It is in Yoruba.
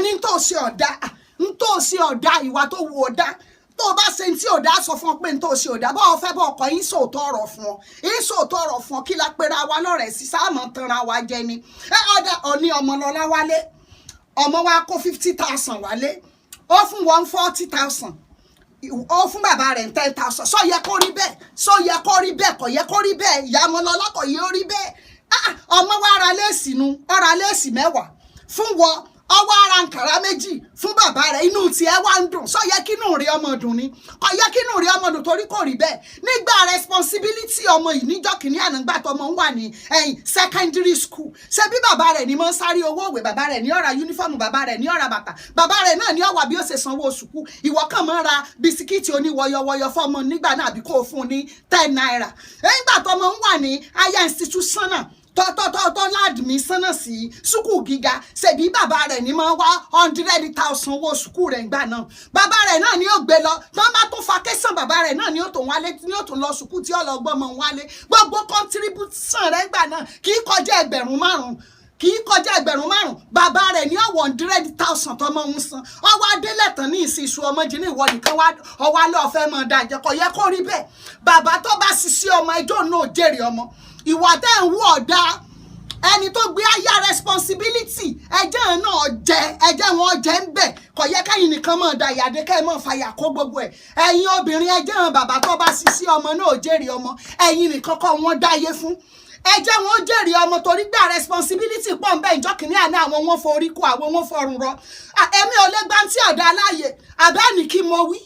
ní tó ṣe ọ̀dà ń tó ṣe ọ̀dà ìwà tó wù ọ̀dà tó bá ṣe tí ọ̀dà sọ fún ọ pé ń tó ṣe ọ̀dà bọ́ ọ fẹ́ bọ́ ọkọ̀ yín sòótọ́ ọ̀rọ̀ fún ọ yín sòótọ́ ọ̀rọ̀ fún ọ kí la pera wa lọ́rẹ̀ẹ́ sí sáàmù tanra wa jẹ ni ọ̀dà ọ̀ní Ọmọlọ́lá wálé ọmọ wa kó 50,000 wálé ó fún 140,000 ó fún bàbá rẹ̀ 10,000 sọ yẹ kó rí bẹ́ẹ̀ sọ yẹ kó rí bẹ́ẹ̀ kò yẹ kó rí bẹ́ẹ̀ ìyá Ọmọlọ́lá kò yẹ ó rí bẹ́ẹ̀ ọmọ wa ra léèsì nu ọ̀ra léèsì 10 fún wọ ọwọ́ ara nkàrà méjì fún bàbá rẹ̀ inú tiẹ̀ wá ń dùn sọ yẹ kí inú rí ọmọ dùn ni kò yẹ kí inú rí ọmọ dùn torí kò rí bẹ́ẹ̀ nígbà responsibility ọmọ yìí níjọ́ kìíní àná gbà tọmọ ń wà ní secondary school ṣe bí bàbá rẹ̀ ni mo ń sáré owó òwe bàbá rẹ̀ ní ó ra uniform bàbá rẹ̀ ní ó ra bàtà bàbá rẹ̀ náà ní ó wà bí ó ṣe sanwó sùkú ìwọ kàn máa ra bisikíìtì oníwọyọwọyọ fọmọ nígbà náà àbí kó o fún un ní 10 naira nígbà tọmọ ń wà ní higher institution náà tọ́tọ́tọ́tọ́ ládùmí sánà sí sùkúù gíga ṣèbí bàbá rẹ̀ ní máa wá 100,000 owó sùkúù rẹ̀ gbà náà bàbá rẹ̀ náà ni ó gbé lọ tó bá tó fa kẹsàn bàbá rẹ̀ náà ni ó tó wálé ní ó tó lọ sùkúù tí ó lọ gbọ́mọ wálé gbogbo contribution rẹ̀ gbà náà kì í kọjá 5,000 kì í kọjá 5,000 bàbá rẹ̀ ní ọ̀wọ̀ 100,000 tọmọ ń san ọwọ́ adélẹ̀ tán ní ìsìsú ọmọ jí ní ìwọ nìkan ọwọ́ alẹ́ ọ̀fẹ́ mọ̀ dájẹ́ kò yẹ kó rí bẹ́ẹ̀ bàbá tó bá ṣiṣẹ́ ọmọ ẹjọ́ náà jèrè ọmọ ìwà tẹ́ ń wú ọ̀dà ẹni tó gbé àyà responsibility ẹjẹ́ náà jẹ ẹjẹ́ wọn jẹ ń bẹ̀ kò yẹ káyìn nìkan mọ̀ da ìyàdé kẹ́ ẹ mọ̀ fàyà kó gbogbo ẹ̀ ẹ̀yin obìnrin ẹjẹ́ hàn bàbá tó bá ṣiṣẹ́ ọmọ náà jèrè ọmọ ẹ̀yin nìkan kọ́ wọn dáyé fún ẹjẹ́ wọn jèrè ọmọ torí gbà responsibility pọ̀ ń bẹ́ ìjọ kìíní àná àwọn wọn forí kó àwọn wọn fọrùn rọ èmi ò lè gbá tí ọ̀dà aláàyè àbẹ́ẹ̀nì kí mo wí